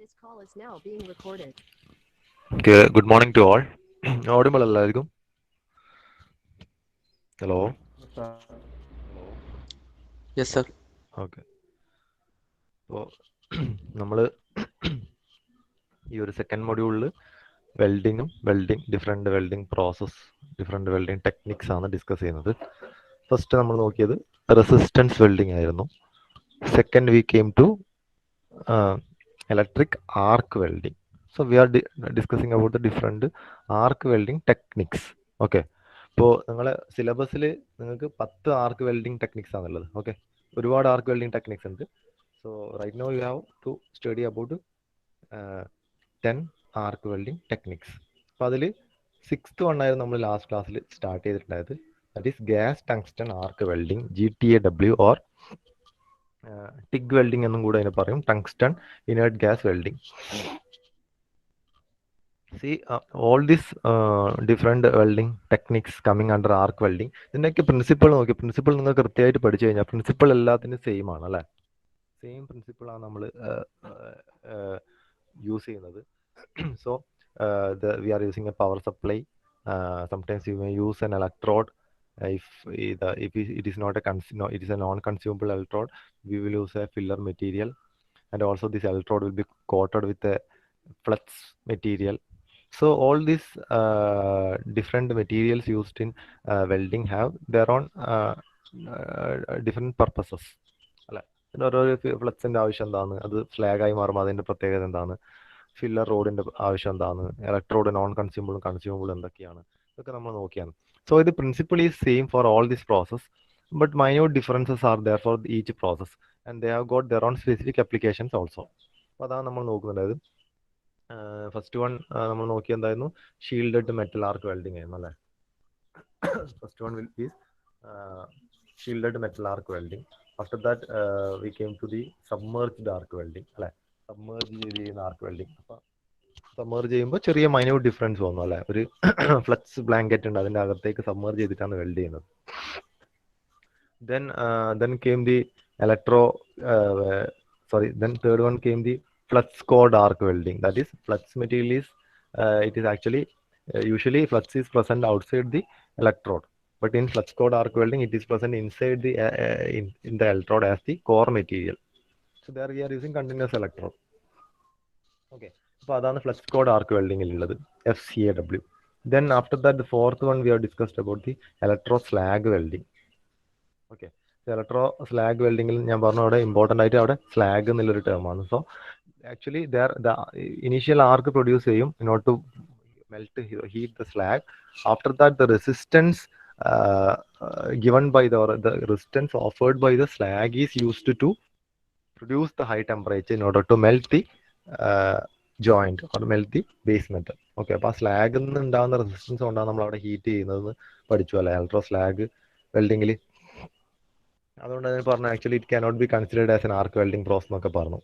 This call is now being recorded. Okay, good morning to all. Audible എല്ലാവർക്കും. Hello. Yes, sir. Okay. അപ്പോൾ നമ്മൾ ഈ ഒരു second മൊഡ്യൂളിൽ different welding process, different welding techniques ആണ് discuss ചെയ്യുന്നത്. ഫസ്റ്റ് നമ്മൾ നോക്കിയത് റെസിസ്റ്റൻസ് വെൽഡിങ് ആയിരുന്നു. Second we came to electric arc welding. So we are discussing about the different arc welding techniques. Okay, ഇപ്പോൾ നിങ്ങളെ സിലബസിൽ നിങ്ങൾക്ക് 10 ആർക്ക് വെൽഡിങ് ടെക്നിക്സ് ആണുള്ളത്. ഓക്കെ, ഒരുപാട് ആർക്ക് വെൽഡിങ് ടെക്നിക്സ് ഉണ്ട്. So right now you have to study about 10 arc welding techniques. അപ്പോൾ അതിൽ 6th വണ്ണായിരുന്നു നമ്മൾ ലാസ്റ്റ് ക്ലാസ്സിൽ സ്റ്റാർട്ട് ചെയ്തിട്ടുണ്ടായത്. That is gas tungsten arc welding, GTAW or TIG welding എന്നും കൂടെ അതിനെ പറയും, tungsten inert gas welding. See, all these different welding techniques coming under arc welding. ഇതിൻ്റെയൊക്കെ പ്രിൻസിപ്പിൾ നോക്കി, പ്രിൻസിപ്പിൾ നിങ്ങൾ കൃത്യമായിട്ട് പഠിച്ചു കഴിഞ്ഞാൽ പ്രിൻസിപ്പിൾ എല്ലാത്തിനും സെയിം ആണ് അല്ലേ? സെയിം പ്രിൻസിപ്പിളാണ് നമ്മൾ യൂസ് ചെയ്യുന്നത്. So we are using A power supply. Sometimes you may use N electrode. If it is not it is a non-consumable electrode, we will use a filler material, and also this electrode will be coated with a flux material. So all these different materials used in welding have their own different purposes. അല്ലെ, ഓരോ ഫ്ലക്സിൻ്റെ ആവശ്യം എന്താണ്, അത് ഫ്ലാഗായി മാറുമ്പോൾ അതിൻ്റെ പ്രത്യേകത എന്താണ്, filler റോഡിൻ്റെ ആവശ്യം എന്താണ്, ഇലക്ട്രോഡ് നോൺ കൺസ്യൂമബിളും കൺസ്യൂമബിളും എന്തൊക്കെയാണ്, ഇതൊക്കെ നമ്മൾ നോക്കിയാണ്. സോ ഇത് principle is same for all this process, but minute differences are there for each process and they have got their own specific applications also. അപ്പോൾ അതാണ് നമ്മൾ നോക്കുന്നത്. ഫസ്റ്റ് വൺ നമ്മൾ നോക്കി എന്തായിരുന്നു, ഷീൽഡഡ് മെറ്റൽ ആർക്ക് വെൽഡിങ് ആയിരുന്നു അല്ലേ. First one will be shielded metal arc welding. After that we came to the submerged arc welding അല്ലേ. സബ്മേർജ് ചെയ്യുന്ന ആർക്ക് വെൽഡിങ്. അപ്പോൾ സബ്മേർജ് ചെയ്യുമ്പോൾ ചെറിയ മൈന്യൂട്ട് ഡിഫറൻസ് വന്നു അല്ലേ. ഒരു ഫ്ലക്സ് ബ്ലാങ്കറ്റ് ഉണ്ട്, അതിൻ്റെ അകത്തേക്ക് സബ്മേർജ് ചെയ്തിട്ടാണ് വെൽഡ് ചെയ്യുന്നത്. Then came the then third one came the flux cord arc welding. That is, flux material is it is actually usually flux is present outside the electrode, but in flux cord arc welding it is present inside the in the electrode as the core material. So there we are using continuous electrode. Okay, അപ്പോൾ അതാണ് flux code ആർക്ക് വെൽഡിങ്ങിൽ ഉള്ളത്, FCAW. Then after that the fourth one we have discussed about the electro slag welding. Okay, electro slag വെൽഡിങ്ങിൽ ഞാൻ പറഞ്ഞു അവിടെ important ആയിട്ട് അവിടെ slag എന്നുള്ളൊരു ടേമാണ്. So actually the initial arc produce ചെയ്യും in order to melt heat the slag. After that the resistance given by the resistance offered by the slag is used to produce the high temperature in order to melt the joint or melt the base metal. Okay, അപ്പോൾ ആ സ്ലാഗിൽ നിന്ന് ഉണ്ടാകുന്ന resistance കൊണ്ടാണ് നമ്മൾ അവിടെ heat ചെയ്യുന്നത് പഠിച്ചു അല്ലേ ഇലക്ട്രോ സ്ലാഗ് വെൽഡിങ്ങിൽ. അതുകൊണ്ട് അതിന് പറഞ്ഞു actually it cannot be considered as an arc welding process എന്നൊക്കെ പറഞ്ഞു.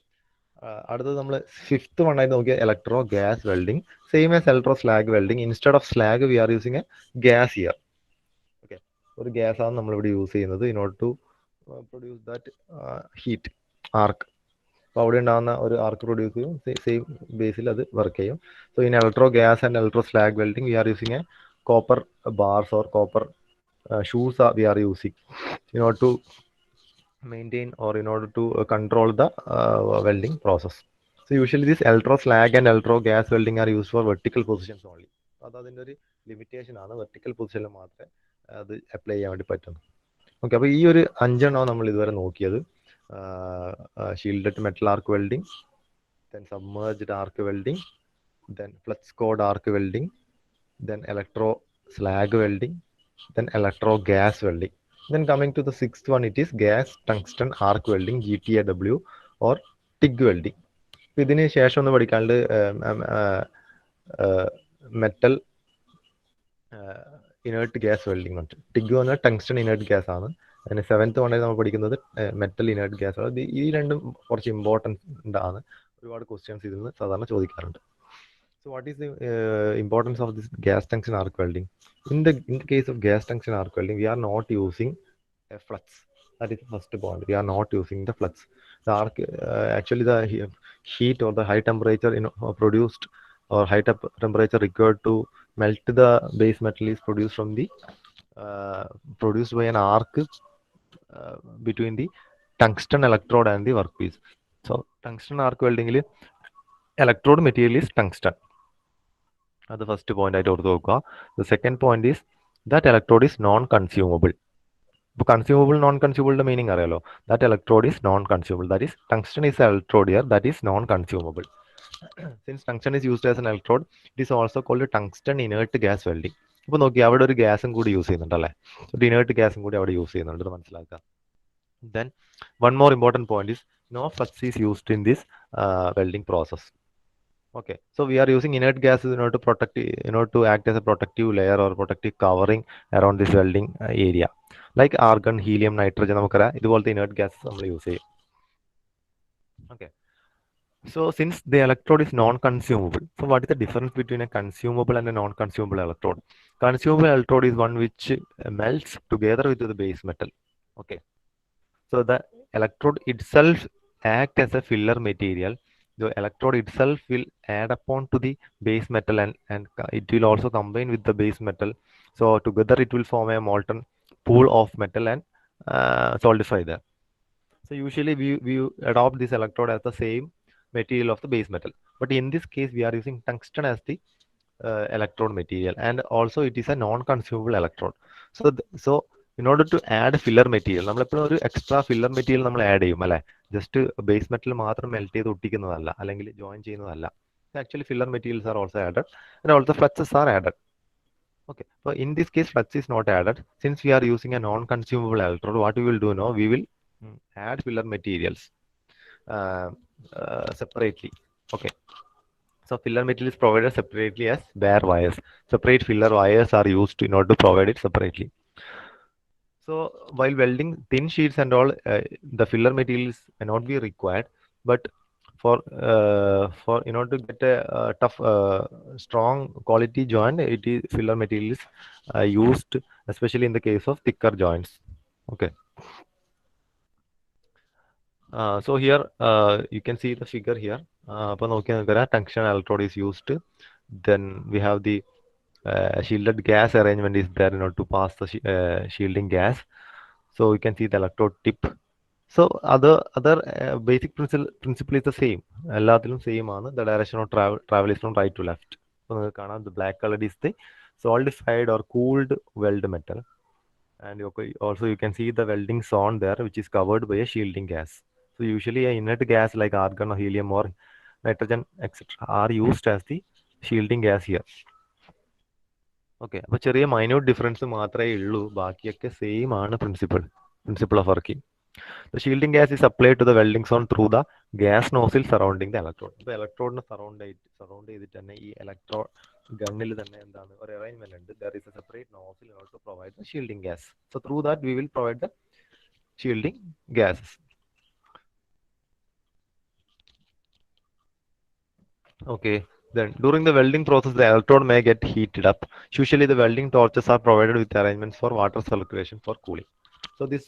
അടുത്തത് നമ്മൾ 5th വണ്ണായിട്ട് നോക്കിയ electro gas welding. Same as electro slag welding, instead of slag we are using a gas here. Okay, ഒരു ഗ്യാസ് ആണ് നമ്മളിവിടെ യൂസ് ചെയ്യുന്നത് in order to produce that heat arc. അപ്പോൾ അവിടെ ഉണ്ടാകുന്ന ഒരു ആർക്ക് പ്രൊഡ്യൂസ് ചെയ്യും, സെയിം ബേസിൽ അത് വർക്ക് ചെയ്യും. So in electro gas and electro slag welding we are using a copper bars or copper shoes we are using in order to maintain or in order to control the welding process. So usually this electro slag and electro gas welding are used for vertical positions only. അത് അതിൻ്റെ ഒരു limitation ആണ്, vertical പൊസിഷനിൽ മാത്രമേ അത് apply ചെയ്യാൻ വേണ്ടി പറ്റുന്നു. ഓക്കെ, അപ്പോൾ ഈ ഒരു 5 നമ്മൾ ഇതുവരെ നോക്കിയത്. Shielded metal arc welding, then submerged arc welding, then flux code arc welding, then electro slag welding, then electro gas welding. Then coming to the 6th one, it is gas tungsten arc welding, GTAW or TIG welding. ഇതിന് ശേഷം ഒന്ന് പഠിക്കാണ്ട് metal inert gas welding ഉണ്ട്. TIG വന്ന tungsten inert gas ആണ്. അതിന് 7th വണ്ണിൽ നമ്മൾ പഠിക്കുന്നത് മെറ്റൽ ഇനേർട്ട് ഗ്യാസ് ആണ്. ഈ രണ്ടും കുറച്ച് ഇമ്പോർട്ടൻ്റ് ആണ്, ഒരുപാട് ക്വസ്റ്റ്യൻസ് ഇതിൽ നിന്ന് സാധാരണ ചോദിക്കാറുണ്ട്. So what is the importance of this gas tungsten arc welding? In the case of gas tungsten arc welding, we are not using a flux. That is the first point. We are not using the flux. The arc actually the heat or the high temperature produced or high temperature required to melt the base metal is produced from the produced by an arc between the tungsten electrode and the workpiece. So tungsten arc welding electrode material is tungsten. That's the first point I told you. The second point is that electrode is non-consumable. Consumable, non-consumable, the meaning അറിയാലോ. That electrode is non-consumable. That is, tungsten is an electrode here that is non-consumable. Since tungsten is used as an electrode, it is also called a tungsten inert gas welding. ഇപ്പോൾ നോക്കി അവിടെ ഒരു ഗ്യാസും കൂടി use ചെയ്യുന്നുണ്ടല്ലേ, ഒരു inert ഗ്യാസും കൂടി അവിടെ യൂസ് ചെയ്യുന്നുണ്ട്, ഇത് മനസ്സിലാക്കുക. Then one more important point is no flux is used in this welding process. Okay, so we are using inert gases in order to protect, in order to act as a protective layer or protective covering around this welding area. Like argon, helium, nitrogen, നമുക്കറിയാം ഇതുപോലത്തെ inert gases നമ്മൾ use ചെയ്യും. Okay, so since the electrode is non-consumable, so what is the difference between a consumable and a non-consumable electrode? Consumable electrode is one which melts together with the base metal. Okay, so the electrode itself act as a filler material. The electrode itself will add upon to the base metal, and it will also combine with the base metal. So together it will form a molten pool of metal and solidify there. So usually we adopt this electrode as the same material of the base metal. But in this case, we are using tungsten as the electrode material, and also it is a non-consumable electrode. So in order to add filler material, നമ്മളെപ്പോഴും ഒരു extra filler material നമ്മൾ add ചെയ്യും അല്ലേ, just base metal മാത്രം melt ചെയ്ത് ഒട്ടിക്കുന്നതല്ല അല്ലെങ്കിൽ join ചെയ്യുന്നതല്ല. Actually filler materials are also added, and also fluxes are added. Okay, so in this case flux is not added. Since we are using a non-consumable electrode, what we will do now, we will add filler materials separately. Okay, so filler material is provided separately as bare wires. Separate filler wires are used in order to provide it separately. So while welding thin sheets and all, the filler materials may not be required, but for in order to get a tough, strong quality joint, it is filler materials used, especially in the case of thicker joints. Okay. So here you can see the figure here. Tungsten electrode is used. Then we have the shielded gas arrangement is there in order to pass the shielding gas. So you can see the electrode tip. So other basic principle is the same. എല്ലാത്തിലും same ആണ്. The direction of travel is from right to left. So നിങ്ങൾക്ക് കാണാം, the black color is the solidified or cooled weld metal, and also you can see the welding zone there, which is covered by a shielding gas. So usually a inert gas like argon or helium or nitrogen etc. are used as the shielding gas here. Okay, അപ്പോൾ ചെറിയ minute difference മാത്രമേ ഉള്ളൂ, ബാക്കിയൊക്കെ same ആണ് principle of working. The shielding gas is applied to the welding zone through the gas nozzle surrounding the electrode. The electrode surround ചെയ്തിട്ട് തന്നെ ഈ electrode ഗണ്ണിൽ തന്നെ എന്താണ് ഒരു arrangement ഉണ്ട്. There is a separate nozzle in order to provide the shielding gas. So through that we will provide the shielding gases. Okay, then during the welding process, the electrode may get heated up. Usually the welding torches are provided with arrangements for water circulation for cooling. So this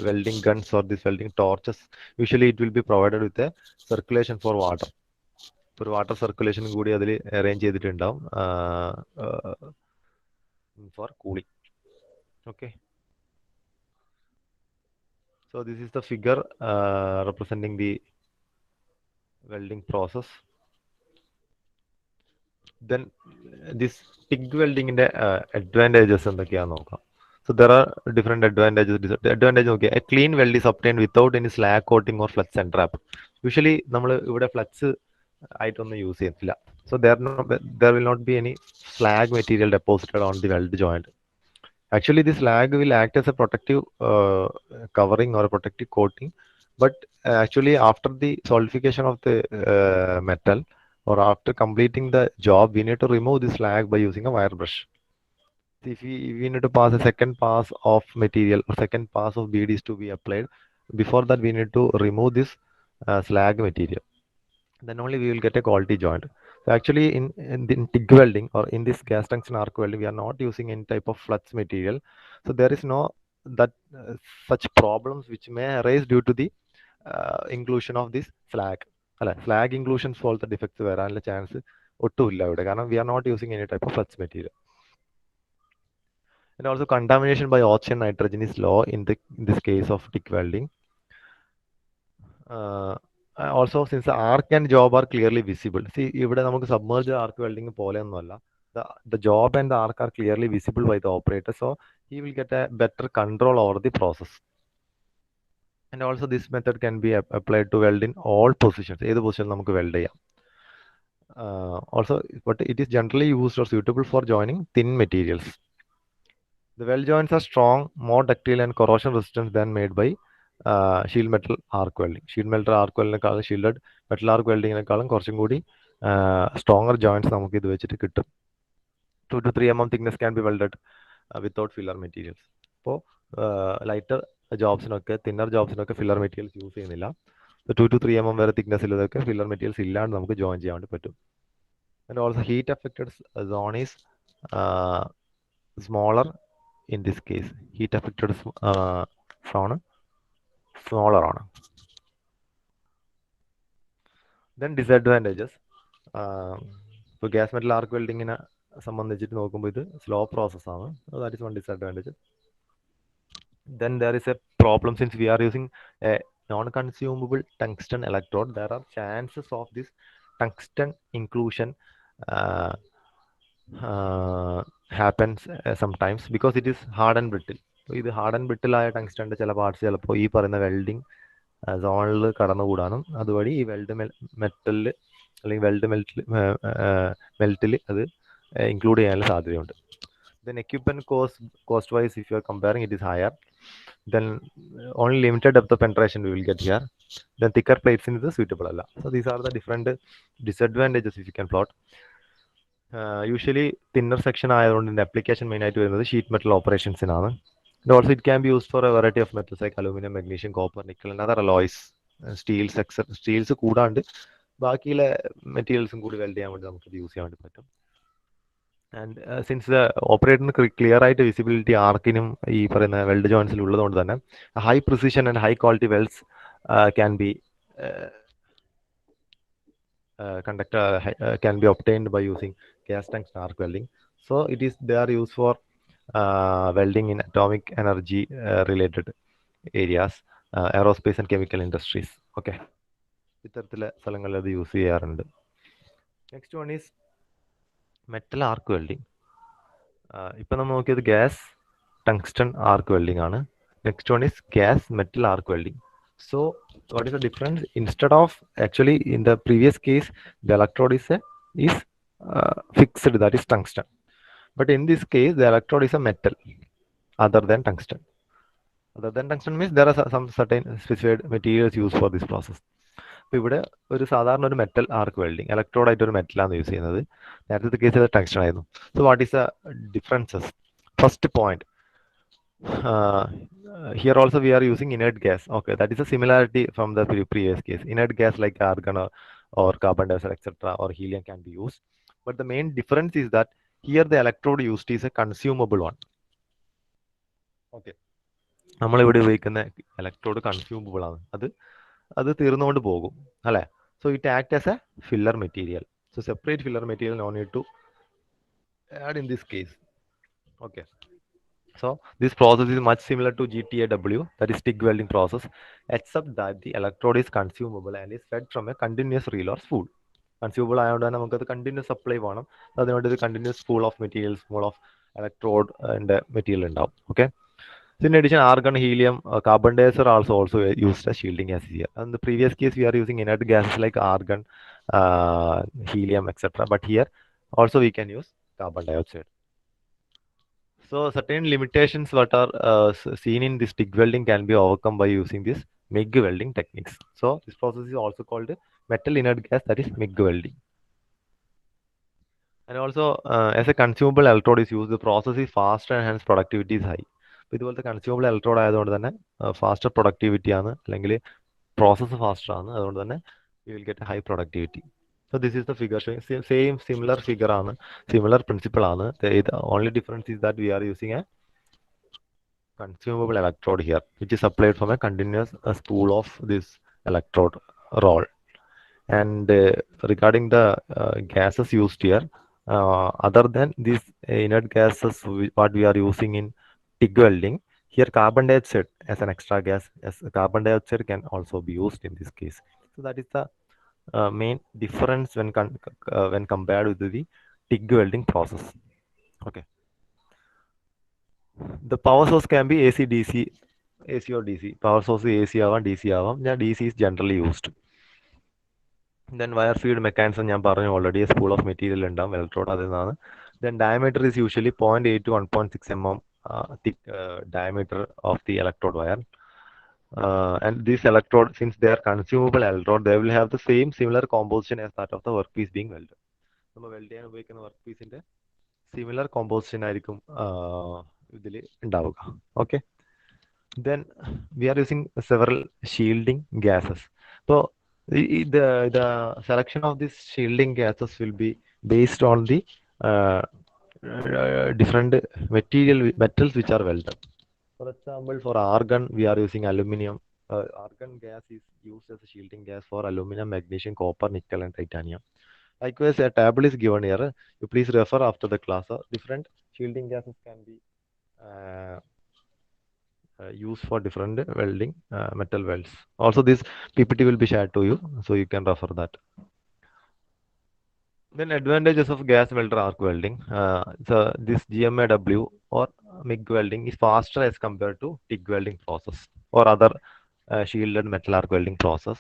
welding guns or this welding torches, usually it will be provided with a circulation for water. For water circulation കൂടി അതിൽ arrange ചെയ്തിട്ടുണ്ടാവും for cooling. Okay, so this is the figure representing the welding process. Then this TIG welding in the advantages എന്തൊക്കെയാന്ന് നോക്കാം. So there are different advantages. Advantage, okay, a clean weld is obtained without any slag coating or flux and trap. Usually നമ്മൾ ഇവിടെ flux ആയിട്ടൊന്നും use ചെയ്യത്തില്ല. So there will not be any slag material deposited on the weld joint. Actually this slag will act as a protective covering or a protective coating, but actually after the solidification of the metal or after completing the job, we need to remove this slag by using a wire brush. If we need to pass a second pass of material or second pass of bead is to be applied. Before that we need to remove this slag material. Then only we will get a quality joint. So actually in TIG welding or in this gas tungsten arc welding, we are not using any type of flux material. So there is no that such problems which may arise due to the inclusion of this slag. അല്ല slag inclusions പോലത്തെ defects വരാനുള്ള chance ഒട്ടുമില്ല ഇവിടെ, കാരണം we are not using any type of flux material. And also contamination by oxygen nitrogen is low in this case of TIG welding. Also since the arc and job are clearly visible. See, ഇവിടെ നമുക്ക് submerged arc welding പോലെയൊന്നുമല്ല. The job and the arc are clearly visible by the operator, so he will get a better control over the process. And also this method can be applied to weld in all positions. ഏത് position നമുക്ക് weld ചെയ്യാം. Also, but it is generally used or suitable for joining thin materials. The weld joints are strong, more ductile and corrosion resistant than made by shield metal arc welding. Shield metal arc welding shielded metal arc welding കുറച്ചും കൂടി stronger joints നമുക്ക് ഇത് വെച്ചിട്ട് കിട്ടും. 2 to 3 mm thickness can be welded without filler materials. അപ്പോൾ lighter ജോബ്സിനൊക്കെ thinner ജോബ്സിനൊക്കെ filler materials use ചെയ്യുന്നില്ല. 2 to 3 mm വരെ തിക്നെസ്സിൽ ഇതൊക്കെ ഫില്ലർ മെറ്റീരിയൽസ് ഇല്ലാണ്ട് നമുക്ക് ജോയിൻ ചെയ്യാൻ വേണ്ടി പറ്റും. And also heat affected zone is smaller in this case. Heat affected zone smaller ആണ്. Then disadvantages. ഇപ്പോൾ ഗ്യാസ് മെറ്റൽ ആർക്ക് വെൽഡിങ്ങിനെ സംബന്ധിച്ചിട്ട് നോക്കുമ്പോൾ ഇത് സ്ലോ പ്രോസസ്സാണ്. That is one disadvantage. Then there is a problem since we are using a non-consumable tungsten electrode. There are chances of this tungsten inclusion happens sometimes because it is hard and brittle. ഇത് hard and brittle ആയ ടങ്സ്റ്റൻ്റെ ചില parts ചിലപ്പോൾ ഈ പറയുന്ന welding സോണിൽ കടന്നുകൂടാനും അതുവഴി ഈ മെറ്റലിൽ അല്ലെങ്കിൽ മെൽറ്റിൽ അത് ഇൻക്ലൂഡ് ചെയ്യാനുള്ള സാധ്യതയുണ്ട്. Then equipment cost wise, if you are comparing, it is higher. Then only limited depth of penetration we will get here. Then thicker plates in is suitable alla. So these are the different disadvantages if you can plot. Usually thinner section ആയതുകൊണ്ട് ഇതിന്റെ application main ആയിട്ട് വരുന്നത് sheet metal operations ആണ്. And also it can be used for a variety of metals like aluminum, magnesium, copper, nickel and other alloys, steels, etc. Steels കൂടാണ്ട് ബാക്കിയുള്ള മെറ്റീരിയൽസും കൂടി weld ചെയ്യാൻ വേണ്ടി നമുക്ക് യൂസ് ചെയ്യാൻ വേണ്ടി പറ്റും. ആൻഡ് സിൻസ് ദ ഓപ്പറേറ്ററിന് ക്ലിയർ ആയിട്ട് വിസിബിലിറ്റി ആർക്കിനും ഈ പറയുന്ന വെൽഡ് ജോയിൻസിൽ ഉള്ളതുകൊണ്ട് തന്നെ high precision and high quality velds can be can be obtained by using gas tungsten arc welding. So they are used for welding in atomic energy related areas, aerospace and chemical industries. Okay, ഇത്തരത്തിലെ സ്ഥലങ്ങളിൽ അത് use ചെയ്യാറുണ്ട്. Next one is metal arc welding. ഇപ്പം നമ്മൾ നോക്കിയത് gas tungsten arc welding ആണ്. Next one is gas metal arc welding. So what is the difference? Instead of actually in the previous case the electrode is fixed, that is tungsten, but in this case the electrode is a metal other than tungsten. Other than tungsten means there are some certain specified materials used for this process. അപ്പോൾ ഇവിടെ ഒരു സാധാരണ ഒരു metal arc welding electrode ആയിട്ട് ഒരു മെറ്റലാണ് use ചെയ്യുന്നത്. നേരത്തെ കേസിൽ ടങ്സ്റ്റൺ ആയിരുന്നു. So what is the differences? First point, here also we are using inert gas. Okay, that is a similarity from the previous case. Inert gas like argon or carbon dioxide etc. or helium can be used, but the main difference is that here the electrode used is a consumable one. Okay, നമ്മളിവിടെ ഉപയോഗിക്കുന്ന electrode consumable ആണ്, അത് തീർന്നുകൊണ്ട് പോകും അല്ലേ. So it act as a filler material. So separate filler material no need to add in this case. Okay, so this process is much similar to GTAW, that is TIG welding process, except that the electrode is consumable and is fed from a continuous reel or spool. Consumable ആയതുകൊണ്ട് തന്നെ നമുക്കത് continuous supply വേണം. അതിനുവേണ്ടി ഒരു continuous spool of material, spool of electrode material ഉണ്ടാവും. Okay, in addition, argon, helium, carbon dioxide are also used as shielding gases here. In the previous case, we are using inert gases like argon, helium, etc. But here also we can use carbon dioxide. So certain limitations what are seen in this TIG welding can be overcome by using this MIG welding techniques. So this process is also called metal inert gas, that is MIG welding. And also as a consumable electrode is used, the process is faster and hence productivity is high. ഇതുപോലത്തെ consumable electrode ആയതുകൊണ്ട് തന്നെ faster productivity ആണ്, അല്ലെങ്കിൽ process faster ആണ്. അതുകൊണ്ട് തന്നെ you will get high productivity. So this is the figure showing same similar figure ആണ്, similar principle ആണ്. Only difference is that we are using A consumable electrode here, which is supplied from a continuous spool of this electrode roll. And regarding the gases used here, other than these inert gases, what we are using in TIG welding, here carbon dioxide as an extra gas, as carbon dioxide can also be used in this case. So that is the main difference when compared with the TIG welding process. Okay. The power source can be AC, DC, AC or DC. Power source AC ആവാം DC ആവാം. ഞാൻ DC is generally used. Then wire feed mechanism ഞാൻ പറഞ്ഞു already, a spool of material ഉണ്ടാവും electrode അതിൽ നിന്നാണ്. Then diameter is usually 0.8 to 1.6 mm thick diameter of the electrode wire. And this electrode, since they are consumable electrode, they will have the similar composition as that of the workpiece being welded. നമ്മൾ weld ചെയ്യാൻ ഉപയോഗിക്കുന്ന work പീസിന്റെ similar composition ആയിരിക്കും ഇതിൽ ഉണ്ടാവുക. Okay. Then we are using several shielding gases. So the selection of these shielding gases will be based on the different metals which are welded. For example, for argon we are using aluminum. Argon gas is used as a shielding gas for aluminum, magnesium, copper, nickel, and titanium. Likewise, a table is given here. You please refer after the class. Different shielding gases can be used for different welding metal welds. Also, this PPT will be shared to you, so you can refer that. Then advantages of gas welder arc welding. So this GMAW or MIG welding is faster as compared to TIG welding process or other shielded metal arc welding process,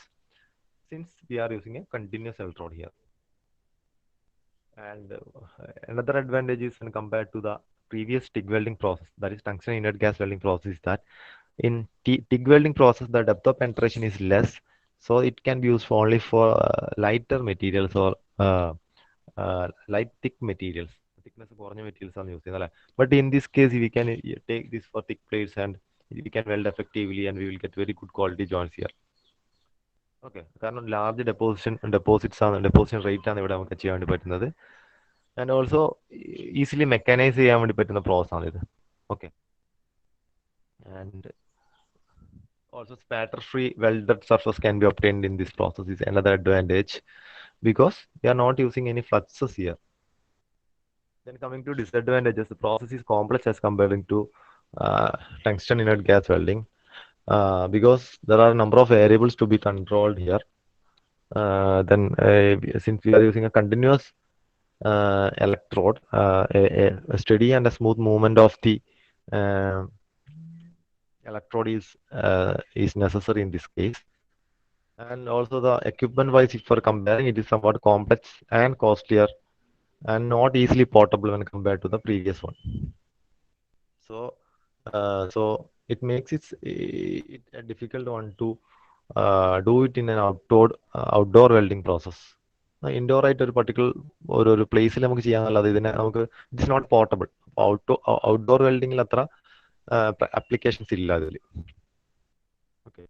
since we are using a continuous electrode here. And another advantage is when compared to the previous TIG welding process, that is tungsten inert gas welding process, is that in TIG welding process the depth of penetration is less, so it can be used only for lighter materials or light thick materials. Thickness കുറഞ്ഞ materials ആണ് use ചെയ്യുന്നത് അല്ലേ. But in this case we can take this for thick plates and we can weld effectively and we will get very good quality joints here. Okay. കാരണം large deposition rate ആണ് ഇവിടെ നമുക്ക് ചെയ്യാൻ വേണ്ടി പറ്റുന്നത്. ആൻഡ് ഓൾസോ ഈസിലി മെക്കാനൈസ് ചെയ്യാൻ വേണ്ടി പറ്റുന്ന പ്രോസസ് ആണ് ഇത്. Okay. And also spatter free welded surface can be obtained in this process is another advantage, because we are not using any fluxes here. Then coming to disadvantages, the process is complex as comparing to tungsten inert gas welding, because there are a number of variables to be controlled here. Then since we are using a continuous electrode, a steady and a smooth movement of the electrode is necessary in this case. And also the equipment wise, if for comparing, it is somewhat complex and costlier and not easily portable when compared to the previous one. So it makes it a difficult one to do it in an outdoor welding process. Indoor ആയിട്ട് ഒരു particular ഒരു പ്ലേസിൽ നമുക്ക് ചെയ്യാന്നുള്ളത് ഇതിനെ നമുക്ക് it's not portable. Outdoor വെൽഡിങ്ങിൽ അത്ര അപ്ലിക്കേഷൻസ് ഇല്ല അതിൽ. Okay.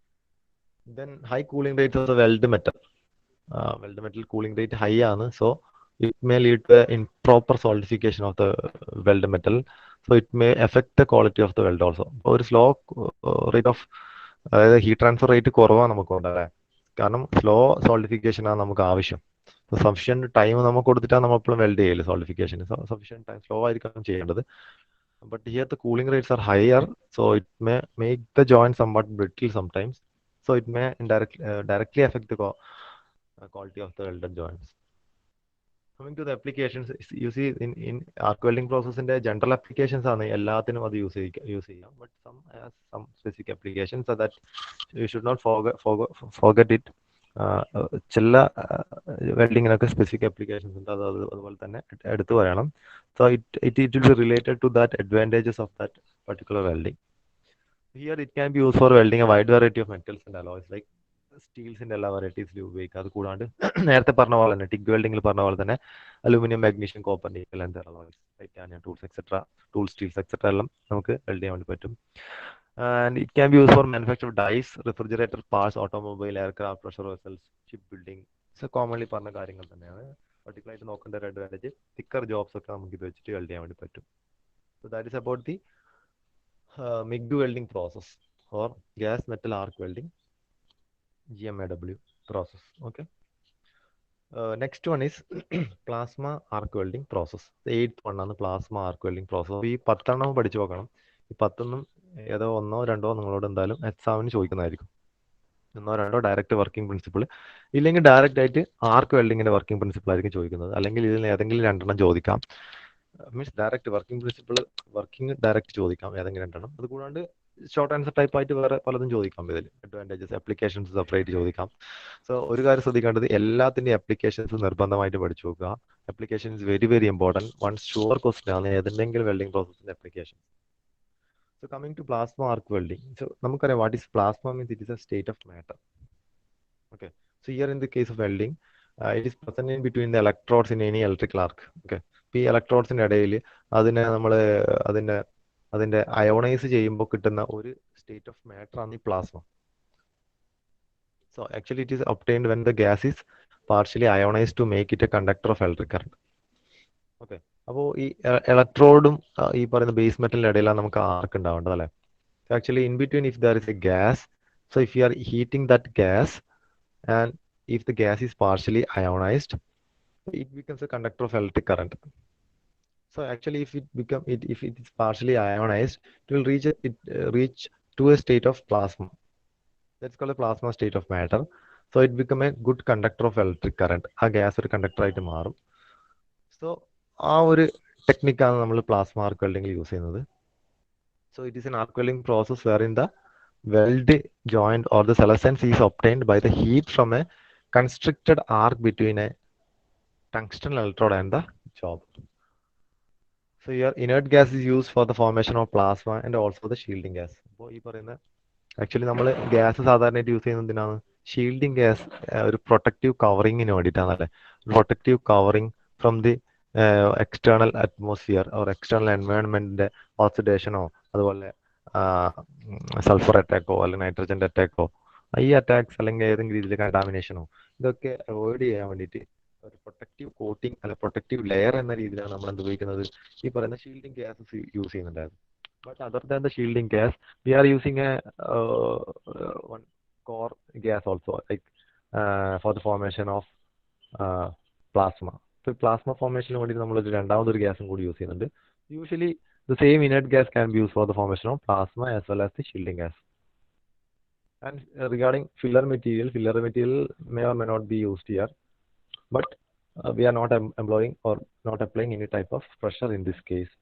Then high cooling rate of the weld metal. Weld metal cooling rate high ആണ്, so it may lead to improper solidification of the weld metal, so it may affect the quality of the weld also. ഒരു slow rate of, അതായത് heat transfer rate കുറവാണ് നമുക്ക് ഉണ്ടാകാൻ, കാരണം slow solidification ആണ് നമുക്ക് ആവശ്യം. സഫിഷ്യന്റ് ടൈം നമുക്ക് കൊടുത്തിട്ടാണ് നമ്മൾ എപ്പോഴും വെൽഡ് ചെയ്യല്. സോളിഡിഫിക്കേഷൻ സഫിഷ്യന്റ് ടൈം സ്ലോ ആയിരിക്കും ചെയ്യേണ്ടത്. But here the cooling rates are higher, so it may make the joint somewhat brittle sometimes. So it may directly affect the quality of the welded joints. Coming to the applications, you see in arc welding process in the general applications are എല്ലാത്തിനും അത് use ചെയ്യാം. But some has some specific applications, so that you should not forget it. ചില വെൽഡിങ്ങിനൊക്കെ specific applications ഉണ്ട്, അത് അതുപോലെ തന്നെ എടുത്തു പറയണം. So it will be related to that advantages of that particular welding. Here it can be used for welding a wide variety of metals and alloys, like സ്റ്റീൽസിന്റെ എല്ലാ വെറൈറ്റീസിലും ഉപയോഗിക്കാം. അത് കൂടാണ്ട് നേരത്തെ പറഞ്ഞ പോലെ തന്നെ ടിഗ് വെൽഡിംഗിൽ പറഞ്ഞ പോലെ തന്നെ aluminium, magnesium, copper, nickel and alloys, titanium, tools etcetera, tool steels etcetera എല്ലാം നമുക്ക് വെൽഡ് ചെയ്യാൻ വേണ്ടി പറ്റും. And it can be use for manufacture dies, refrigerator parts, automobile, aircraft, pressure vessels, ship building. So commonly പറഞ്ഞ കാര്യങ്ങൾ തന്നെയാണ്. Particular ആയിട്ട് നോക്കേണ്ട ഒരു അഡ്വാൻറ്റേജ്, തിക്കർ ജോബ്സ് ഒക്കെ നമുക്ക് ഇത് വെച്ചിട്ട് വെൽഡ് ചെയ്യാൻ വേണ്ടി പറ്റും. So that is about the MIG welding process or gas metal arc welding, GMAW process. Okay. Next one is plasma arc welding process. The 8th one ആണ് plasma arc welding process. ഈ 10 പഠിച്ചു നോക്കണം. ഈ 10 ഏതോ ഒന്നോ രണ്ടോ നിങ്ങളോട് എന്തായാലും എക്സാമിന് ചോദിക്കുന്നതായിരിക്കും. ഒന്നോ രണ്ടോ ഡയറക്റ്റ് വർക്കിംഗ് പ്രിൻസിപ്പിൾ, ഇല്ലെങ്കിൽ ഡയറക്റ്റ് ആയിട്ട് ആർക്ക് വെൽഡിങ്ങിന്റെ വർക്കിംഗ് പ്രിൻസിപ്പിൾ ആയിരിക്കും ചോദിക്കുന്നത്, അല്ലെങ്കിൽ ഇതിൽ ഏതെങ്കിലും രണ്ടെണ്ണം ചോദിക്കാം. Means direct working principle, working direct ചോദിക്കാം ഏതെങ്കിലും രണ്ടെണ്ണം. അതുകൂടാണ്ട് ഷോർട്ട് ആൻസർ ടൈപ്പ് ആയിട്ട് വേറെ പലതും ചോദിക്കാം. ഇതിൽ അഡ്വാൻറ്റേജസ്, ആപ്ലിക്കേഷൻസ് സെപ്പറേറ്റ് ചോദിക്കാം. സോ ഒരു കാര്യം ശ്രദ്ധിക്കേണ്ടത്, എല്ലാത്തിൻ്റെ ആപ്ലിക്കേഷൻസ് നിർബന്ധമായിട്ട് പഠിച്ചു നോക്കുക. Application is very very important. One sure question ആണ് ഏതെങ്കിലും വെൽഡിംഗ് പ്രോസസ്സിന്റെ application. So coming to plasma arc welding. So നമുക്കറിയാം what is plasma means. It is a state of matter. Okay. So here in the case of welding, it is present in between the electrodes in any electrical arc. Okay. ഈ ഇലക്ട്രോഡ്സിന്റെ ഇടയിൽ അതിനെ നമ്മൾ അതിന്റെ ionise ചെയ്യുമ്പോൾ കിട്ടുന്ന ഒരു state of matter ആണ് ഈ plasma. So actually it is obtained when the gas is partially ionized to make it a conductor of electric current. Okay. അപ്പോൾ ഈ ഇലക്ട്രോഡും ഈ പറയുന്ന ബേസ് മെറ്റലിന്റെ ഇടയിലാണ് നമുക്ക് ആർക്ക് ഉണ്ടാവേണ്ടത് അല്ലേ. Actually in between, if there is a gas, so if you are heating that gas and if the gas is partially ionized, it becomes a conductor of electric current. So actually if it is partially ionized, it will reach to a state of plasma. That's called a plasma state of matter. So it become a good conductor of electric current. ആ gas ഒരു conductor ആയിട്ട് മാറും. So ആ ഒരു ടെക്നിക്കാണ് നമ്മൾ plasma arc വെൽഡിങ്ങിൽ use ചെയ്യുന്നത്. So it is an arc welding process wherein the weld joint or the senescence is obtained by the heat from a constricted arc between a tungsten electrode and the job. So here inert gas is used for the formation of plasma and also the shielding gas. അപ്പോൾ ഈ പറയുന്ന actually നമ്മൾ gas സാധാരണയായിട്ട് use ചെയ്യുന്നത് എന്തിനാണ്? Shielding gas, ഒരു protective കവറിങ്ങിന് വേണ്ടിയിട്ടാണ് അല്ലേ. Protective covering from the external atmosphere or external എൻവയോൺമെന്റിന്റെ ഓക്സിഡേഷനോ അതുപോലെ സൾഫർ അറ്റാക്കോ അല്ലെങ്കിൽ നൈട്രജന്റെ അറ്റാക്കോ, ഈ അറ്റാക്സ് അല്ലെങ്കിൽ ഏതെങ്കിലും രീതിയിൽ കണ്ടാമിനേഷനോ, ഇതൊക്കെ അവോയ്ഡ് ചെയ്യാൻ വേണ്ടിയിട്ട് ഒരു പ്രൊട്ടക്റ്റീവ് കോട്ടിംഗ് അല്ലെ പ്രൊട്ടക്റ്റീവ് ലെയർ എന്ന രീതിയിലാണ് നമ്മൾ എന്ത് ഉപയോഗിക്കുന്നത്, ഈ പറയുന്ന ഷീൽഡിംഗ് ഗ്യാസസ് യൂസ് ചെയ്യുന്നുണ്ടായിരുന്നു. But other than the shielding gas, we are using a one core gas also, like for the formation of plasma. So plasma formation വേണ്ടി നമ്മൾ രണ്ടാമതൊരു ഗ്യാസും കൂടി യൂസ് ചെയ്യുന്നുണ്ട്. Usually the same inert gas can be used for the formation of plasma as well as the shielding gas. And regarding filler material may or may not be used here, but we are not employing or not applying any type of pressure in this case.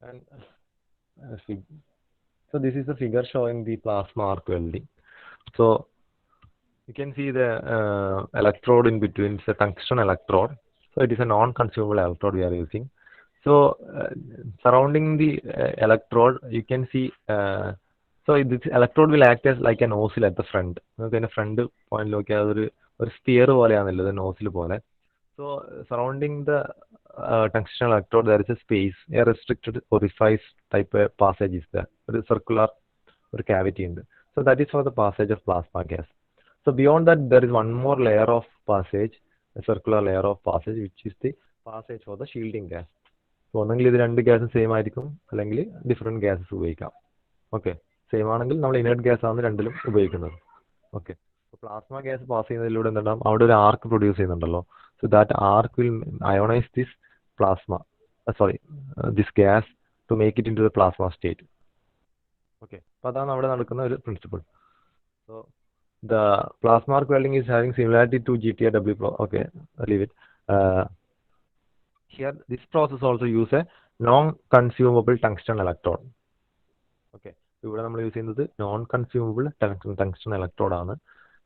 And so this is the figure showing the plasma arc welding. So you can see the electrode in between. It's a tungsten electrode. So it is a non-consumable electrode we are using. So surrounding the electrode, you can see. So this electrode will act as like a nozzle at the front. Okay, the front point നോക്കിയാൽ ഒരു sphere പോലെയാണല്ലോ nozzle പോലെ. So surrounding the tungsten electrode, there is a space, a restricted orifice type passage is there. A circular cavity in there. So that is for the passage of plasma gas. So beyond that, there is one more layer of passage, a circular layer of passage, which is the passage for the shielding gas. So ഒന്നെങ്കിൽ ഇത് രണ്ട് ഗ്യാസും same ആയിരിക്കും, അല്ലെങ്കിൽ different gases ഉപയോഗിക്കാം. Okay, same ആണെങ്കിൽ നമ്മൾ inert gas ആണ് രണ്ടിലും ഉപയോഗിക്കുന്നത്. ഓക്കെ, പ്ലാസ്മ ഗ്യാസ് പാസ് ചെയ്യുന്നതിലൂടെ എന്തുണ്ടാവും, അവിടെ ഒരു ആർക്ക് പ്രൊഡ്യൂസ് ചെയ്യുന്നുണ്ടല്ലോ. So that arc will ionize this this gas to make it into the plasma state. Okay, അപ്പോൾ അതാണ് അവിടെ നടക്കുന്ന ഒരു principle. So the plasma arc welding is having similarity to GTAW. Okay, I'll leave it. Here this process also use a non-consumable tungsten electrode. Okay, ഇവിടെ നമ്മൾ use ചെയ്യുന്നത് non-consumable tungsten electrode ആണ്.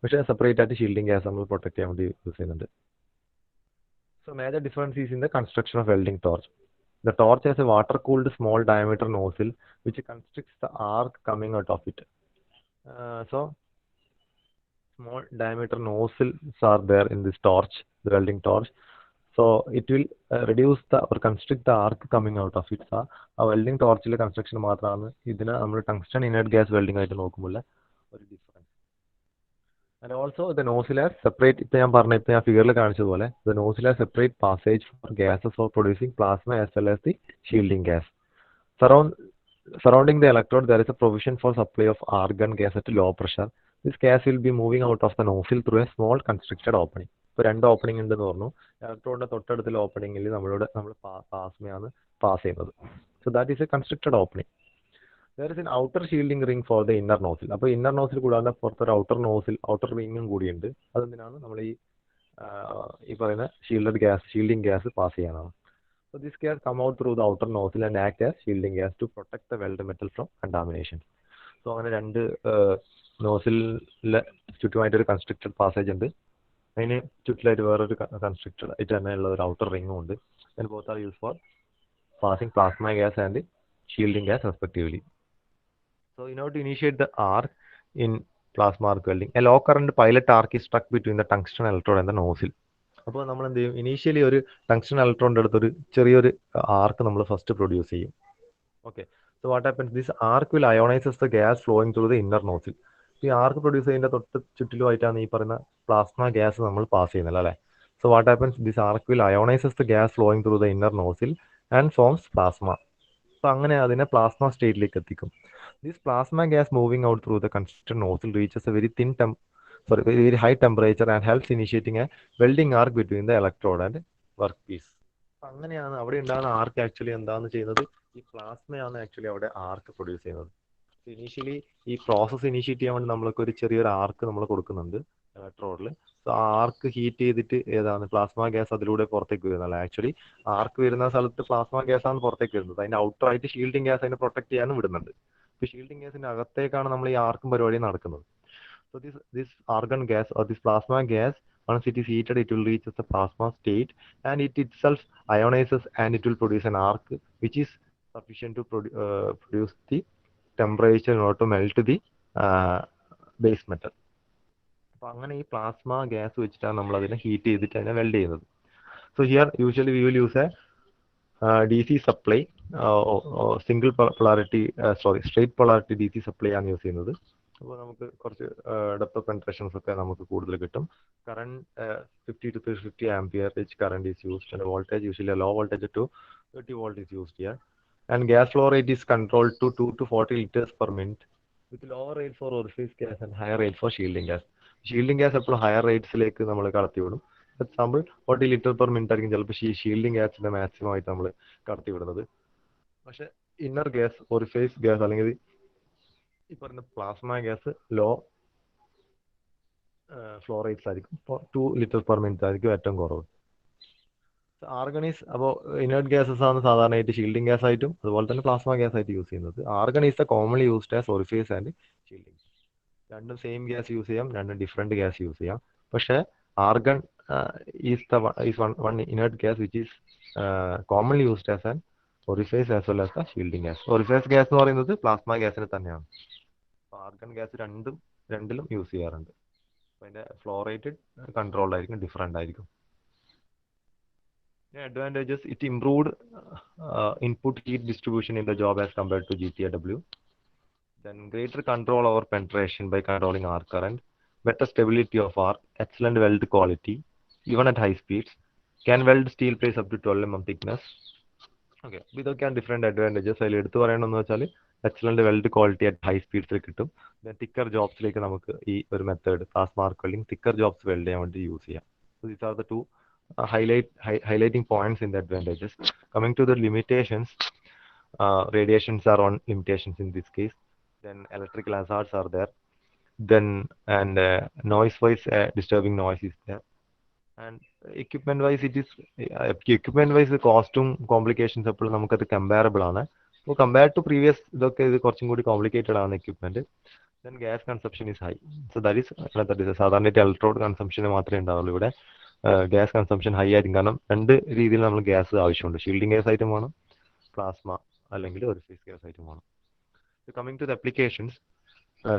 പക്ഷേ സെപ്പറേറ്റ് ആയിട്ട് ഷീൽഡിംഗ് ഗ്യാസ് നമ്മൾ protect ചെയ്യാൻ വേണ്ടി use ചെയ്യുന്നുണ്ട്. So major difference is in the construction of welding torch. The torch has a water-cooled small diameter nozzle which constricts the arc coming out of it. So small diameter nozzles are there in this torch, the welding torch. So it will reduce or constrict the arc coming out of it. ആ welding torchile construction മാത്രമാണ് ഇതിനെ നമ്മൾ tungsten inert gas welding ആയിട്ട് നോക്കുമ്പോൾ ഒരു difference. And also the nozzle has separate, ഇപ്പോൾ ഞാൻ ഫിഗറിൽ കാണിച്ചതുപോലെ the nozzle has separate passage for gases for producing plasma as well as the shielding gas. Surrounding the electrode, there is a provision for supply of argon gas at low pressure This gas will be moving out of the nozzle through a small constricted opening. ഇപ്പോൾ രണ്ട് opening ഉണ്ടെന്ന് പറഞ്ഞു. ഇലക്ട്രോണിന്റെ തൊട്ടടുത്തുള്ള ഓപ്പണിംഗിൽ നമ്മൾ പ്ലാസ്മയാണ് pass ചെയ്യുന്നത്. So that is A constructed opening. There is an outer shielding ring for the inner nozzle. അപ്പോൾ inner nozzle കൂടാതെ പുറത്തൊരു ഔട്ടർ റിംഗും കൂടിയുണ്ട്. അതെന്തിനാണ്? നമ്മൾ ഈ പറയുന്ന ഷീൽഡിംഗ് ഗ്യാസ് പാസ് ചെയ്യാനാണ്. So this gas come out through the outer nozzle and act as shielding gas to protect the welded metal from contamination. So അങ്ങനെ രണ്ട് നോസിലിലെ ചുറ്റുമായിട്ട് ഒരു കൺസ്ട്രക്റ്റഡ് പാസേജ് ഉണ്ട്. അതിന് ചുറ്റിലായിട്ട് വേറൊരു കൺസ്ട്രക്റ്റഡ് ആയിട്ട് തന്നെ ഉള്ള ഒരു ഔട്ടർ റിംഗും ഉണ്ട്. And both are used for passing plasma gas and shielding gas respectively. So in order to initiate the arc in plasma arc welding, a low current pilot arc is struck between the tungsten electrode and the nozzle. അപ്പോൾ നമ്മൾ എന്ത് ചെയ്യും? Initially ഒരു tungsten ഇലക്ട്രോണിൻ്റെ അടുത്തൊരു ചെറിയൊരു arc നമ്മൾ first produce ചെയ്യും. Okay, so what happens? This arc will ionises the gas flowing through the inner nozzle. ഈ ആർക്ക് പ്രൊഡ്യൂസ് ചെയ്യുന്നതിൻ്റെ തൊട്ട് ചുറ്റിലുമായിട്ടാണ് ഈ പറയുന്ന പ്ലാസ്മ ഗ്യാസ് നമ്മൾ പാസ് ചെയ്യുന്നത് അല്ലേ. So what happens? This arc will ionises the gas flowing through the inner nozzle and forms plasma. So അങ്ങനെ അതിനെ പ്ലാസ്മ സ്റ്റേറ്റിലേക്ക് എത്തിക്കും. This plasma gas moving out through the constructed nozzle reaches a very high temperature and helps initiating a welding arc between the electrode and workpiece. അങ്ങനെയാണ് അവിടെ ഉണ്ടാകുന്ന ആർക്ക് actually എന്താണെന്ന് ചെയ്യുന്നത്? ഈ പ്ലാസ്മയാണ് ആക്ച്വലി അവിടെ ആർക്ക് പ്രൊഡ്യൂസ് ചെയ്യുന്നത്. ഇനീഷ്യലി ഈ പ്രോസസ്സ് ഇനീഷ്യേറ്റ് ചെയ്യാൻ വേണ്ടി നമ്മൾക്ക് ഒരു ചെറിയൊരു ആർക്ക് നമ്മൾ കൊടുക്കുന്നുണ്ട് ഇലക്ട്രോഡിൽ. സോ ആ ആർക്ക് ഹീറ്റ് ചെയ്തിട്ട് ഏതാണ് പ്ലാസ്മ ഗ്യാസ് അതിലൂടെ പുറത്തേക്ക് വരുന്നത്. ആക്ച്വലി ആർക്ക് വരുന്ന സ്ഥലത്ത് പ്ലാസ്മ ഗ്യാസ് ആണ് പുറത്തേക്ക് വരുന്നത്. അതിന്റെ ഔട്ടർ ആയിട്ട് ഷീൽഡിംഗ് ഗ്യാസ് അതിനെ പ്രൊട്ടക്ട് ചെയ്യാനും വിടുന്നുണ്ട്. അപ്പോൾ ഷീൽഡിംഗ് ഗ്യാസിന്റെ അകത്തേക്കാണ് നമ്മൾ ഈ ആർക്കും പരിപാടി നടക്കുന്നത്. So this argon gas or this plasma gas, once it is heated, it will reach the plasma state and it itself ionizes and it will produce an arc which is sufficient to produce the temperature in order to melt the base metal. അപ്പോൾ അങ്ങനെ ഈ plasma gas വെച്ചിട്ടാണ് നമ്മൾ അതിനെ heat ചെയ്തിട്ട് അതിനെ weld ചെയ്യുന്നത്. So here usually we will use A DC supply, straight polarity DC supply ആണ് യൂസ് ചെയ്യുന്നത്. അപ്പോൾ നമുക്ക് കുറച്ച് ഡെപ്ത് ഓഫ് പെൻട്രേഷൻസ് ഒക്കെ നമുക്ക് കൂടുതൽ കിട്ടും. Current 50 to 350 ampere each current is used and voltage usually a low voltage to 30 volt is used here. And gas flow rate is controlled to 2 to 40 liters per minute with lower rate for orifice gas and higher rate for shielding gas. Shielding gas എപ്പോഴും higher റേറ്റ്സിലേക്ക് നമ്മൾ കടത്തിവിടും. Example 40 litre per minute ആയിരിക്കും ചിലപ്പോൾ shielding ഗ്യാസിന്റെ maximum ആയിട്ട് നമ്മൾ കടത്തിവിടുന്നത്. പക്ഷെ inner gas orifice gas അല്ലെങ്കിൽ ഈ പറയുന്ന plasma gas low flow rates ആയിരിക്കും. 2 ലിറ്റർ പെർ മിനിറ്റ് ആയിരിക്കും ഏറ്റവും കുറവ്. ആർഗൺ ഈസ് അപ്പോൾ ഇനേർട്ട് ഗ്യാസസ് ആണ് സാധാരണയായിട്ട് ഷീൽഡിംഗ് ഗ്യാസ് ആയിട്ടും അതുപോലെ തന്നെ പ്ലാസ്മ ഗ്യാസ് ആയിട്ട് യൂസ് ചെയ്യുന്നത്. Argon is the commonly used as orifice and shielding. രണ്ടും സെയിം ഗ്യാസ് യൂസ് ചെയ്യാം, രണ്ടും ഡിഫറെന്റ് ഗ്യാസ് യൂസ് ചെയ്യാം. പക്ഷേ argon is one inert gas which is commonly used as an orifice as well as the shielding gas. orifice gas എന്ന് പറയുന്നത് plasma ഗ്യാസിന് തന്നെയാണ്. Argon gas രണ്ടിലും യൂസ് ചെയ്യാറുണ്ട്. അതിന്റെ ഫ്ലോ റേറ്റ് കൺട്രോൾഡ് ആയിരിക്കും, ഡിഫറെന്റ് ആയിരിക്കും. Advantages: it improved input heat distribution in the job as compared to GTAW. Then greater control over penetration by controlling arc current, better stability of arc, excellent weld quality even at high speeds, can weld steel plates up to 12 mm thickness. Okay, ഇതൊക്കെയാണ് different advantages. അതിൽ എടുത്തു പറയണമെന്ന് വെച്ചാൽ excellent weld quality at high സ്പീഡ്സിൽ കിട്ടും. Thicker ജോബ്സിലേക്ക് നമുക്ക് ഈ ഒരു method plasma arc welding thicker jobs weld ചെയ്യാൻ വേണ്ടി യൂസ് ചെയ്യാം. So these are the two highlighting points in the advantages. Coming to the limitations, radiations are one limitations in this case. Then electrical hazards are there. Then and noise-wise, disturbing noise is there. And equipment-wise, equipment-wise കോസ്റ്റും complications എപ്പോഴും നമുക്കത് comparable ആണ്. അപ്പോൾ compare to previous ഇതൊക്കെ ഇത് കുറച്ചും കൂടി complicated ആണ് equipment. Then gas consumption is high. So that is സാധാരണ ഇലക്ട്രോഡ് കൺസംഷന് മാത്രമേ ഉണ്ടാവുള്ളൂ. ഇവിടെ ഗ്യാസ് കൺസംഷൻ ഹൈ ആയിരിക്കും. കാരണം രണ്ട് രീതിയിൽ നമ്മൾ ഗ്യാസ് ആവശ്യമുണ്ട്. ഷീൽഡിംഗ് ഗ്യാസ് ആയിട്ടും വേണം, പ്ലാസ്മ അല്ലെങ്കിൽ orifice ഗ്യാസ് ആയിട്ടും വേണം. Coming to the applications,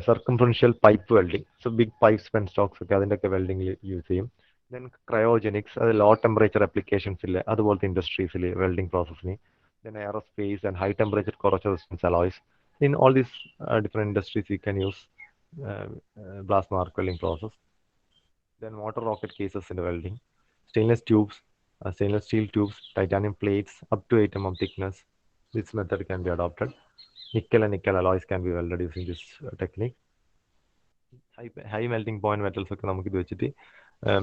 circumferential pipe welding. So big pipes penstocks ഒക്കെ അതിൻ്റെയൊക്കെ വെൽഡിംഗിൽ യൂസ് ചെയ്യും. Then cryogenics, അത് ലോ ടെമ്പറേച്ചർ അപ്ലിക്കേഷൻസിൽ അതുപോലത്തെ ഇൻഡസ്ട്രീസിൽ വെൽഡിംഗ് പ്രോസസ്സിന്. Then aerospace and high temperature corrosion resistance alloys. In all these different industries, we can use plasma arc welding process. Then motor rocket cases in welding, stainless tubes, stainless steel tubes, titanium plates up to 8 mm thickness. This method can be adopted. Nickel and nickel alloys can be welded using this technique. high melting point metals ഒക്കെ നമുക്ക് ഇത് വെച്ചിട്ട്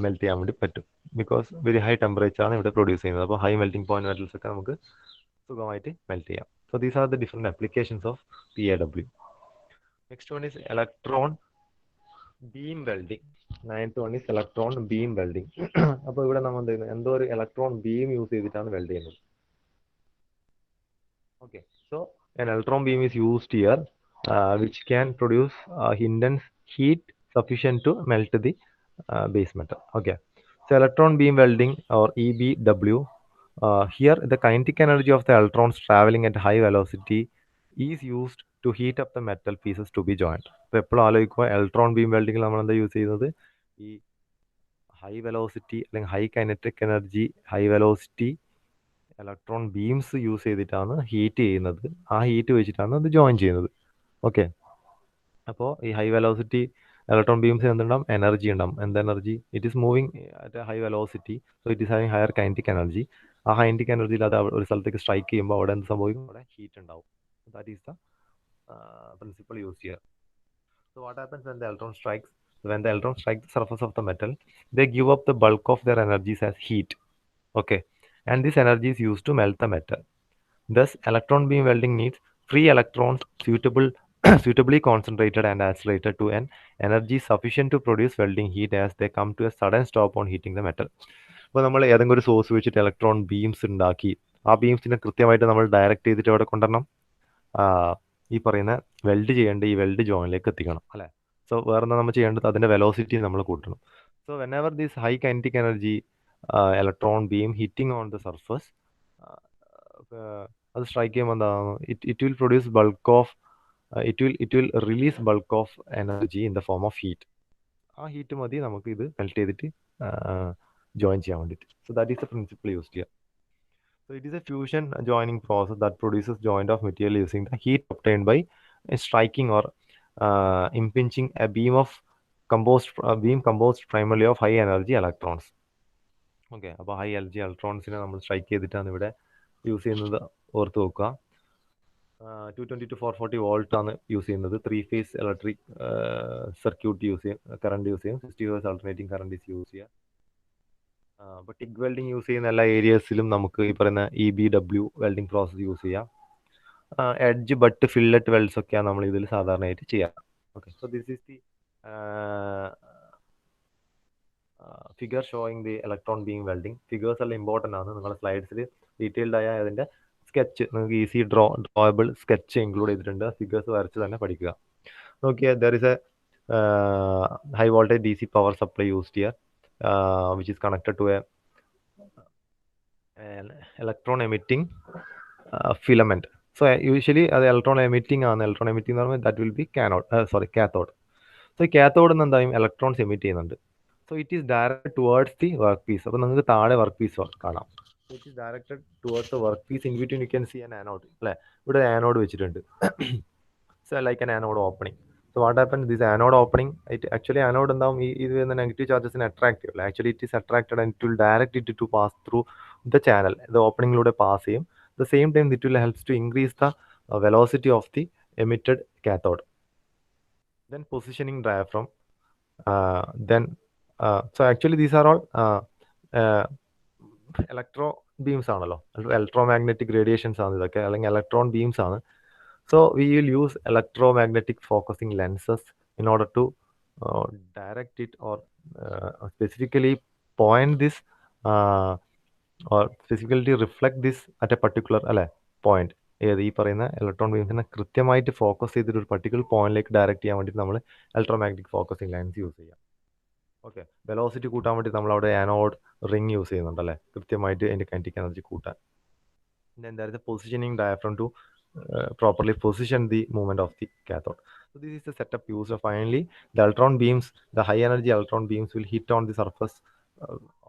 melt ചെയ്യാൻ വേണ്ടി പറ്റും. Because very high ടെമ്പറേച്ചറാണ് ഇവിടെ produce ചെയ്യുന്നത്. അപ്പോൾ ഹൈ മെൽറ്റിംഗ് പോയിന്റ് മെറ്റൽസ് ഒക്കെ നമുക്ക് സുഖമായിട്ട് മെൽറ്റ് ചെയ്യാം. So these are the different applications of PAW. Next one is electron beam welding. 9th one is electron beam welding. അപ്പോൾ ഇവിടെ നമ്മൾ എന്ത് ചെയ്യുന്നത്, എന്തോ ഒരു ഇലക്ട്രോൺ ബീം യൂസ് ചെയ്തിട്ടാണ് വെൽഡ് ചെയ്യുന്നത്. Okay, so an electron beam is used here, which can produce intense heat sufficient to melt the base metal. Okay, so electron beam welding or EBW. Here, the kinetic energy of the electrons traveling at high velocity is used to heat up the metal pieces to be joined. അപ്പോൾ എപ്പോഴും ആലോചിക്കുക, electron beam വെൽഡിങ്ങിൽ നമ്മൾ എന്താ use ചെയ്യുന്നത്, ഈ high velocity അല്ലെങ്കിൽ high kinetic energy, high velocity electron beams use ചെയ്തിട്ടാണ് heat ചെയ്യുന്നത്. ആ ഹീറ്റ് വെച്ചിട്ടാണ് അത് ജോയിൻ ചെയ്യുന്നത്. ഓക്കെ, അപ്പോൾ ഈ ഹൈ വെലോസിറ്റി ഇലക്ട്രോൺ ബീംസ് എന്തുണ്ടാവും, എനർജി ഉണ്ടാവും. എന്ത് energy? It is moving at A high velocity, so it is having higher kinetic energy. ആ കൈനറ്റിക് എനർജിയിൽ അത് ഒരു സ്ഥലത്തേക്ക് സ്ട്രൈക്ക് ചെയ്യുമ്പോൾ അവിടെ എന്ത് സംഭവിക്കും, അവിടെ ഹീറ്റ് ഉണ്ടാവും. That is the principle use here. So what happens when the electron strikes? When the electron strikes the surface of the metal, they give up the bulk of their energies as heat. Okay, and this energy is used to melt the metal. Thus, electron beam welding needs free electrons suitably concentrated and accelerated to an energy sufficient to produce welding heat as they come to a sudden stop on heating the metal. അപ്പോൾ നമ്മൾ ഏതെങ്കിലും ഒരു source വെച്ചിട്ട് electron beams ഉണ്ടാക്കി ആ ബീംസിനെ കൃത്യമായിട്ട് നമ്മൾ direct ചെയ്തിട്ട് അവിടെ കൊണ്ടുവരണം, ഈ പറയുന്ന വെൽഡ് ചെയ്യേണ്ട ഈ വെൽഡ് ജോയിനിലേക്ക് എത്തിക്കണം അല്ലേ. സോ വേറെ എന്താ നമ്മൾ ചെയ്യേണ്ടത്, അതിൻ്റെ വെലോസിറ്റി നമ്മൾ കൂട്ടണം. So when ever this high kinetic energy electron beam hitting on the surface, അത് സ്ട്രൈക്ക് ചെയ്യുമ്പോൾ എന്താണ്, it will produce bulk of it will release bulk of energy in the form of heat. ആ heat മതി നമുക്ക് ഇത് melt ചെയ്തിട്ട് join ചെയ്യാൻ വേണ്ടിയിട്ട്. So that is the principle used here. So it is a fusion joining process that produces joint of material using the heat obtained by striking or impinging a beam composed primarily of high energy electrons. Okay, അപ്പോൾ high energy ഇലക്ട്രോൺസിനെ നമ്മൾ strike ചെയ്തിട്ടാണ് ഇവിടെ use ചെയ്യുന്നത്. ഓർത്ത് നോക്കുക, 220 to 440 volt ആണ് use ചെയ്യുന്നത്. 3 phase electric circuit use ചെയ്യും, കറണ്ട് യൂസ് ചെയ്യും. 60 hours alternating current is use ചെയ്യുക. അപ്പോൾ ടിഗ് വെൽഡിങ് യൂസ് ചെയ്യുന്ന എല്ലാ ഏരിയസിലും നമുക്ക് ഈ പറയുന്ന EBW വെൽഡിംഗ് പ്രോസസ്സ് യൂസ് ചെയ്യാം. എഡ്ജ് ബട്ട് ഫില്ലറ്റ് വെൽഡ്സ് ഒക്കെയാണ് നമ്മൾ ഇതിൽ സാധാരണയായിട്ട് ചെയ്യാം. Okay, so this is the figure showing the electron beam welding. Figures എല്ലാം ഇമ്പോർട്ടൻ്റ് ആണ്. നിങ്ങളുടെ സ്ലൈഡ്സിൽ ഡീറ്റെയിൽഡ് ആയ അതിൻ്റെ സ്കെച്ച് നിങ്ങൾക്ക് ഈസി ഡ്രോയബിൾ സ്കെച്ച് ഇൻക്ലൂഡ് ചെയ്തിട്ടുണ്ട്. ഫിഗേഴ്സ് വരച്ച് തന്നെ പഠിക്കുക. നോക്കിയാൽ there is A high voltage DC power supply used here, which is connected to an electron emitting filament. So usually the electron emitting എന്ന് പറയുമ്പോൾ that will be cathode. So cathode എന്ന് എന്തായാലും electrons emit ചെയ്യുന്നുണ്ട്. So it is directed towards the workpiece. അപ്പോൾ നിങ്ങൾക്ക് താഴെ work piece കാണാം. So it is directed towards the workpiece. In between you can see an anode. അല്ലേ, ഇവിടെ anode വെച്ചിട്ടുണ്ട്. So like an anode opening. So what happens, this anode opening, it actually anode എന്താവും, ഇത് വരുന്ന negative ചാർജസിനെ attract ചെയ്യില്ല. Actually it is attracted and it will direct it to pass through the channel. ഇത് ഓപ്പണിങ്ങിലൂടെ pass ചെയ്യും. The same time it will helps to increase the velocity of the emitted cathode. Then positioning diaphragm. Then so actually these are all electro beams ആണല്ലോ, electromagnetic radiations ആണ് ഇതൊക്കെ, അല്ലെങ്കിൽ electron beams ആണ്. So we will use electromagnetic focusing lenses in order to direct it or specifically point this or specifically reflect this at a particular point. ഏത് ഈ പറയുന്ന electron ബീംസിനെ കൃത്യമായിട്ട് focus ചെയ്തിട്ട് ഒരു പർട്ടിക്കുലർ പോയിന്റിലേക്ക് ഡയറക്റ്റ് ചെയ്യാൻ വേണ്ടിയിട്ട് നമ്മൾ ഇലക്ട്രോമാഗ്നറ്റിക് ഫോക്കസിങ് ലെൻസ് യൂസ് ചെയ്യാം. ഓക്കെ, വെലോസിറ്റി കൂട്ടാൻ വേണ്ടി നമ്മൾ അവിടെ ആനോഡ് റിംഗ് യൂസ് ചെയ്യുന്നുണ്ട് അല്ലേ, കൃത്യമായിട്ട് അതിൻ്റെ കൈനറ്റിക് എനർജി കൂട്ടാൻ. Then there is a positioning diaphragm to properly position the movement of the cathode. So this is the setup used. Finally, the electron beams, the high energy electron beams will hit on the surface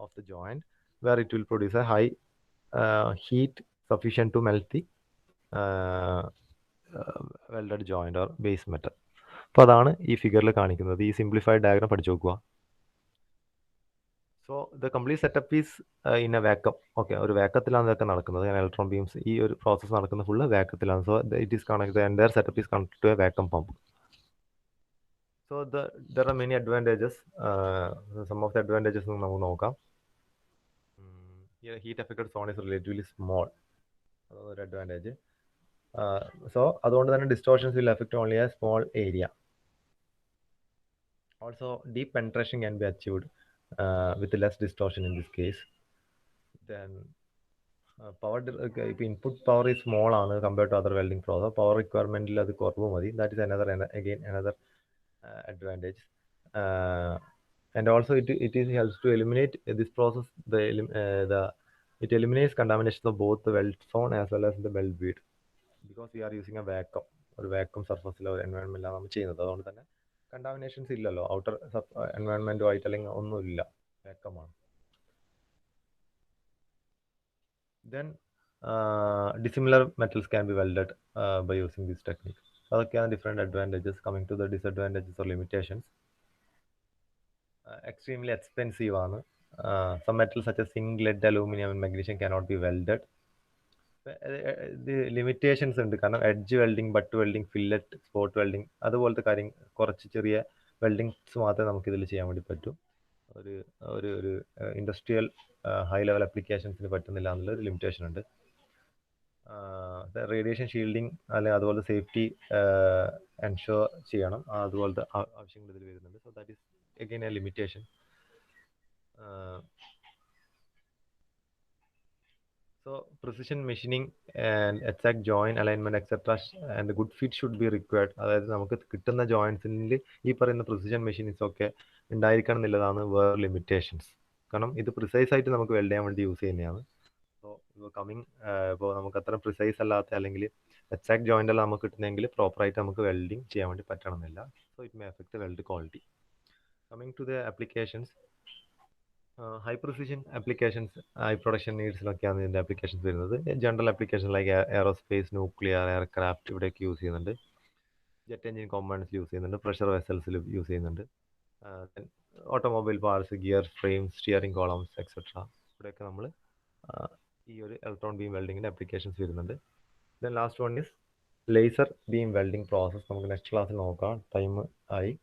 of the joint, where it will produce a high heat sufficient to melt the welded joint or base metal. അപ്പോൾ അതാണ് ഈ ഫിഗറിൽ കാണിക്കുന്നത്. ഈ simplified diagram പഠിച്ചു നോക്കുക. So the complete setup is in A vacuum. Okay, ഒരു വാക്കത്തിലാണ് ഇതൊക്കെ നടക്കുന്നത്. ഇലക്ട്രോൺ ബീംസ് ഈ ഒരു പ്രോസസ്സ് നടക്കുന്നത് ഫുള്ള് വാക്കത്തിലാണ്. So it is connect, the entire setup is connect to a vacuum pump. So there are many advantages. Some of the advantages നമുക്ക് നോക്കാം. Here heat affected zone is relatively small. അതൊരു advantage. So അതുകൊണ്ട് തന്നെ distortions will affect only a small area. Also, deep penetration can be achieved with less distortion in this case. Then power, if input power is small compared to other welding process, power requirement is കുറവ്. That is another advantage. And also it helps to eliminate this process. It eliminates contamination of both the weld zone as well as the weld bead, because we are using a vacuum surface environment ആണ് നമ്മൾ ചെയ്യുന്നത്. അതുകൊണ്ട് തന്നെ contaminations ഇല്ലല്ലോ, outer എൻവയൺമെന്റുമായിട്ട് അല്ലെങ്കിൽ ഒന്നുമില്ല, വാക്വമാണ്. Then dissimilar metals can be welded by using this technique. അതൊക്കെയാണ് different advantages. Coming to the disadvantages or limitations, extremely expensive ആണ്. Some metals such as zinc, lead, aluminum and magnesium cannot be welded. ഇത് limitations ഉണ്ട്, കാരണം edge welding, but welding, fillet, spot welding അതുപോലത്തെ കാര്യം കുറച്ച് ചെറിയ വെൽഡിങ്സ് മാത്രമേ നമുക്ക് ഇതിൽ ചെയ്യാൻ വേണ്ടി പറ്റൂ. ഒരു ഒരു ഒരു ഇൻഡസ്ട്രിയൽ ഹൈ ലെവൽ ആപ്ലിക്കേഷൻസിന് പറ്റുന്നില്ല എന്നുള്ളൊരു ലിമിറ്റേഷൻ ഉണ്ട്. റേഡിയേഷൻ ഷീൽഡിങ് അല്ലെങ്കിൽ അതുപോലെ സേഫ്റ്റി എൻഷുർ ചെയ്യണം, അതുപോലത്തെ ആവശ്യങ്ങൾ ഇതിൽ വരുന്നുണ്ട്. So that is again A limitation. So precision machining and exact joint alignment etc. and good fit should be required. അതായത് നമുക്ക് കിട്ടുന്ന ജോയിൻസിൽ ഈ പറയുന്ന പ്രിസിഷൻ മെഷീൻസ് ഒക്കെ ഉണ്ടായിരിക്കണം എന്നുള്ളതാണ് വേറെ ലിമിറ്റേഷൻസ്. കാരണം ഇത് പ്രിസൈസ് ആയിട്ട് നമുക്ക് വെൽഡ് ചെയ്യാൻ വേണ്ടി യൂസ് ചെയ്യുന്നതാണ്. സോ ഇപ്പോൾ നമുക്ക് അത്ര പ്രിസൈസ് അല്ലാത്ത അല്ലെങ്കിൽ എക്സാക്ട് ജോയിൻ്റ് എല്ലാം നമുക്ക് കിട്ടുന്നെങ്കിൽ പ്രോപ്പറായിട്ട് നമുക്ക് വെൽഡിങ് ചെയ്യാൻ വേണ്ടി പറ്റണമെന്നില്ല. So it may affect weld quality. Coming to the applications, high precision applications, high production നീഡ്സിലൊക്കെയാണ് ഇതിൻ്റെ ആപ്ലിക്കേഷൻസ് വരുന്നത്. General application like aerospace, nuclear, aircraft ഇവിടെയൊക്കെ യൂസ് ചെയ്യുന്നുണ്ട്. ജെറ്റ് എഞ്ചിൻ കോമ്പൗണ്ട്സിൽ യൂസ് ചെയ്യുന്നുണ്ട്, പ്രഷർ വെസൽസിൽ യൂസ് ചെയ്യുന്നുണ്ട്. Automobile parts, gear frames, steering columns etcetera ഇവിടെയൊക്കെ നമ്മൾ ഈ ഒരു ഇലക്ട്രോൺ ബീം വെൽഡിങ്ങിൻ്റെ ആപ്ലിക്കേഷൻസ് വരുന്നുണ്ട്. Then last one is laser beam welding process. നമുക്ക് നെക്സ്റ്റ് ക്ലാസ്സിൽ നോക്കാം, ടൈം ആയി.